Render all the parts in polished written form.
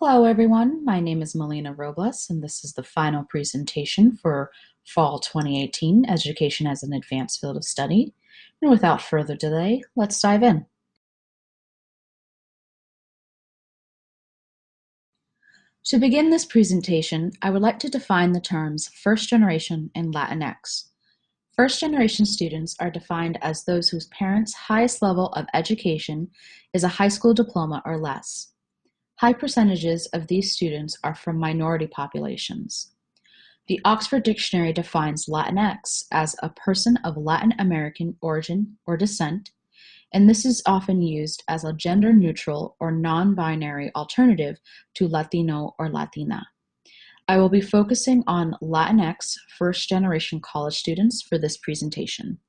Hello, everyone. My name is Melina Robles, and this is the final presentation for Fall 2018 Education as an Advanced Field of Study. And without further delay, let's dive in. To begin this presentation, I would like to define the terms first generation and Latinx. First generation students are defined as those whose parents' highest level of education is a high school diploma or less. High percentages of these students are from minority populations. The Oxford Dictionary defines Latinx as a person of Latin American origin or descent, and this is often used as a gender-neutral or non-binary alternative to Latino or Latina. I will be focusing on Latinx first-generation college students for this presentation.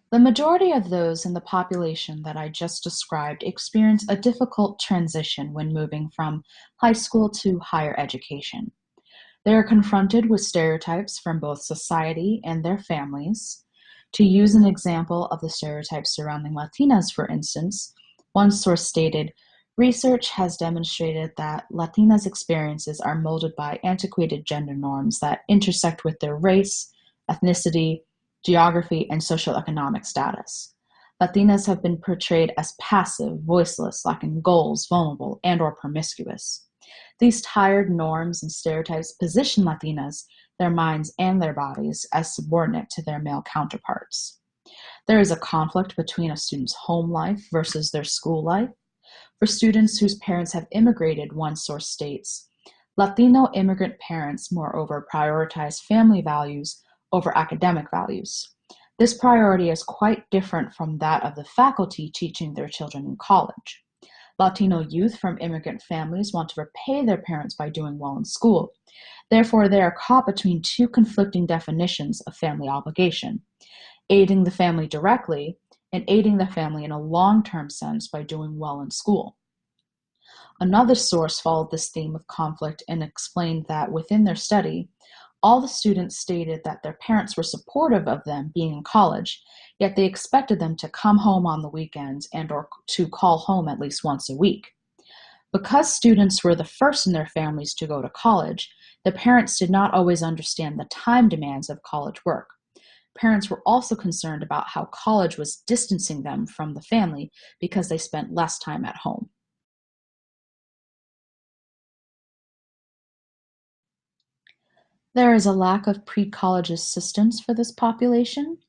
The majority of those in the population that I just described experience a difficult transition when moving from high school to higher education. They are confronted with stereotypes from both society and their families. To use an example of the stereotypes surrounding Latinas, for instance, one source stated, "Research has demonstrated that Latinas' experiences are molded by antiquated gender norms that intersect with their race, ethnicity, geography, and socioeconomic status. Latinas have been portrayed as passive, voiceless, lacking goals, vulnerable, and/or promiscuous. These tired norms and stereotypes position Latinas, their minds, and their bodies as subordinate to their male counterparts. There is a conflict between a student's home life versus their school life. For students whose parents have immigrated, one source states, Latino immigrant parents, moreover, prioritize family values over academic values. This priority is quite different from that of the faculty teaching their children in college. Latino youth from immigrant families want to repay their parents by doing well in school. Therefore, they are caught between two conflicting definitions of family obligation, aiding the family directly and aiding the family in a long-term sense by doing well in school. Another source followed this theme of conflict and explained that within their study, all the students stated that their parents were supportive of them being in college, yet they expected them to come home on the weekends and/or to call home at least once a week. Because students were the first in their families to go to college, the parents did not always understand the time demands of college work. Parents were also concerned about how college was distancing them from the family because they spent less time at home. There is a lack of pre-college assistance for this population.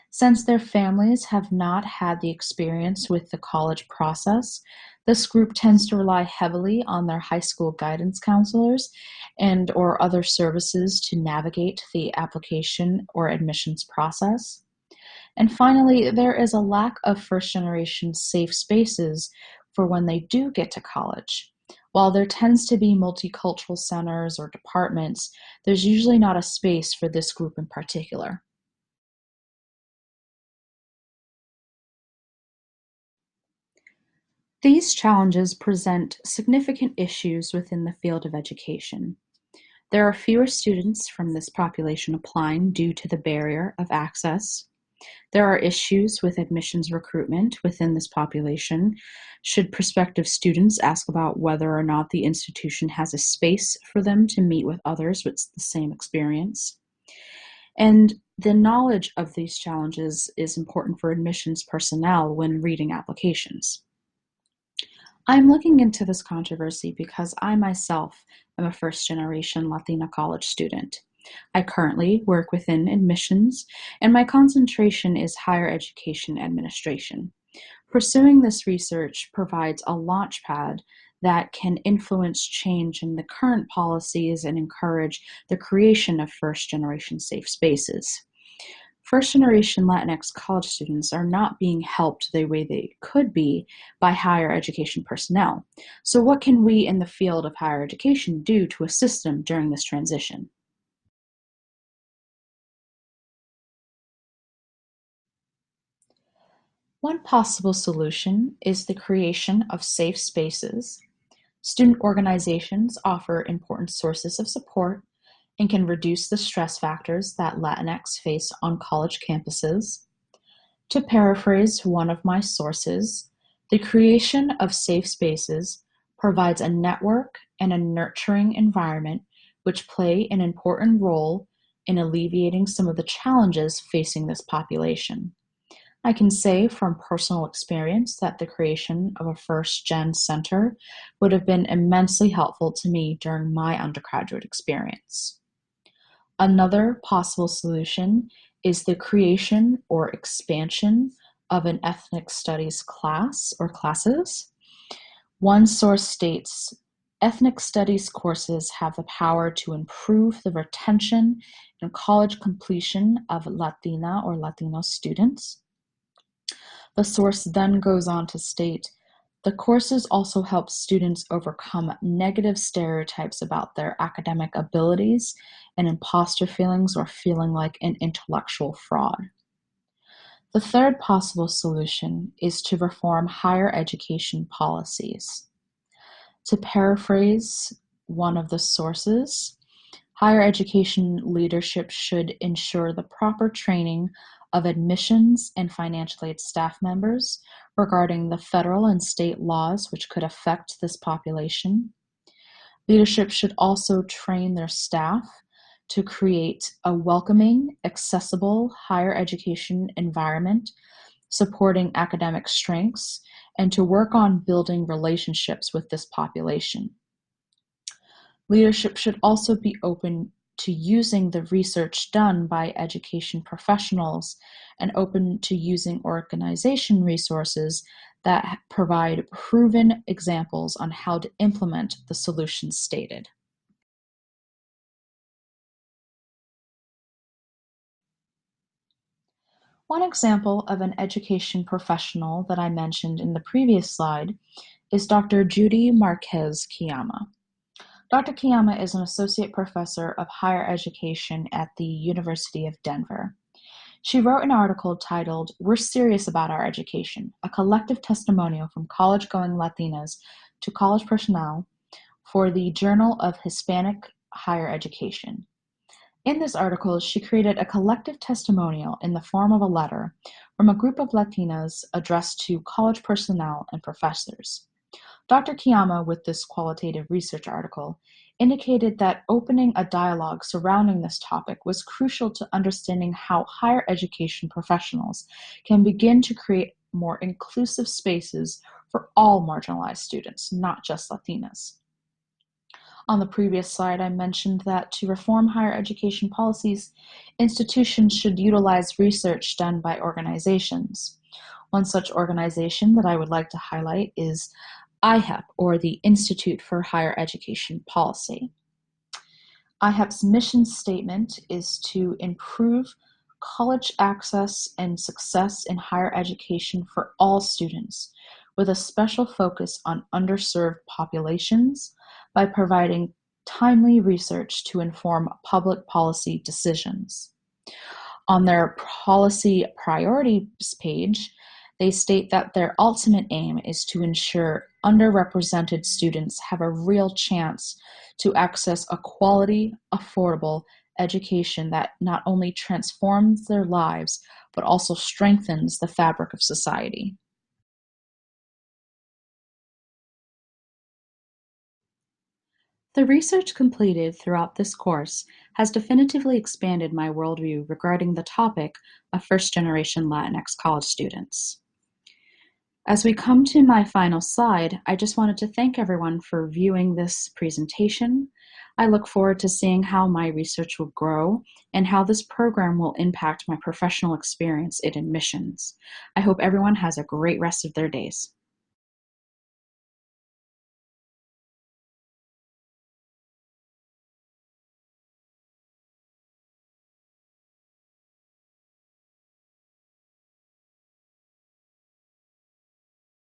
Since their families have not had the experience with the college process, this group tends to rely heavily on their high school guidance counselors and or other services to navigate the application or admissions process. And finally, there is a lack of first-generation safe spaces for when they do get to college. While there tends to be multicultural centers or departments, there's usually not a space for this group in particular. These challenges present significant issues within the field of education. There are fewer students from this population applying due to the barrier of access. There are issues with admissions recruitment within this population. Should prospective students ask about whether or not the institution has a space for them to meet with others with the same experience? And the knowledge of these challenges is important for admissions personnel when reading applications. I'm looking into this controversy because I myself am a first-generation Latina college student. I currently work within admissions, and my concentration is higher education administration. Pursuing this research provides a launchpad that can influence change in the current policies and encourage the creation of first-generation safe spaces. First-generation Latinx college students are not being helped the way they could be by higher education personnel. So what can we in the field of higher education do to assist them during this transition? One possible solution is the creation of safe spaces. Student organizations offer important sources of support and can reduce the stress factors that Latinx face on college campuses. To paraphrase one of my sources, the creation of safe spaces provides a network and a nurturing environment which play an important role in alleviating some of the challenges facing this population. I can say from personal experience that the creation of a first-gen center would have been immensely helpful to me during my undergraduate experience. Another possible solution is the creation or expansion of an ethnic studies class or classes. One source states, ethnic studies courses have the power to improve the retention and college completion of Latina or Latino students. The source then goes on to state, the courses also help students overcome negative stereotypes about their academic abilities and imposter feelings or feeling like an intellectual fraud. The third possible solution is to reform higher education policies. To paraphrase one of the sources, higher education leadership should ensure the proper training of admissions and financial aid staff members regarding the federal and state laws which could affect this population. Leadership should also train their staff to create a welcoming, accessible higher education environment supporting academic strengths and to work on building relationships with this population. Leadership should also be open to using the research done by education professionals and open to using organization resources that provide proven examples on how to implement the solutions stated. One example of an education professional that I mentioned in the previous slide is Dr. Judy Marquez Kiyama. Dr. Kiyama is an associate professor of higher education at the University of Denver. She wrote an article titled, "We're Serious About Our Education, a collective testimonial from college-going Latinas to college personnel" for the Journal of Hispanic Higher Education. In this article, she created a collective testimonial in the form of a letter from a group of Latinas addressed to college personnel and professors. Dr. Kiyama, with this qualitative research article, indicated that opening a dialogue surrounding this topic was crucial to understanding how higher education professionals can begin to create more inclusive spaces for all marginalized students, not just Latinas. On the previous slide, I mentioned that to reform higher education policies, institutions should utilize research done by organizations. One such organization that I would like to highlight is IHEP, or the Institute for Higher Education Policy. IHEP's mission statement is to improve college access and success in higher education for all students, with a special focus on underserved populations by providing timely research to inform public policy decisions. On their policy priorities page, they state that their ultimate aim is to ensure underrepresented students have a real chance to access a quality, affordable education that not only transforms their lives, but also strengthens the fabric of society. The research completed throughout this course has definitively expanded my worldview regarding the topic of first-generation Latinx college students. As we come to my final slide, I just wanted to thank everyone for viewing this presentation. I look forward to seeing how my research will grow and how this program will impact my professional experience in admissions. I hope everyone has a great rest of their days.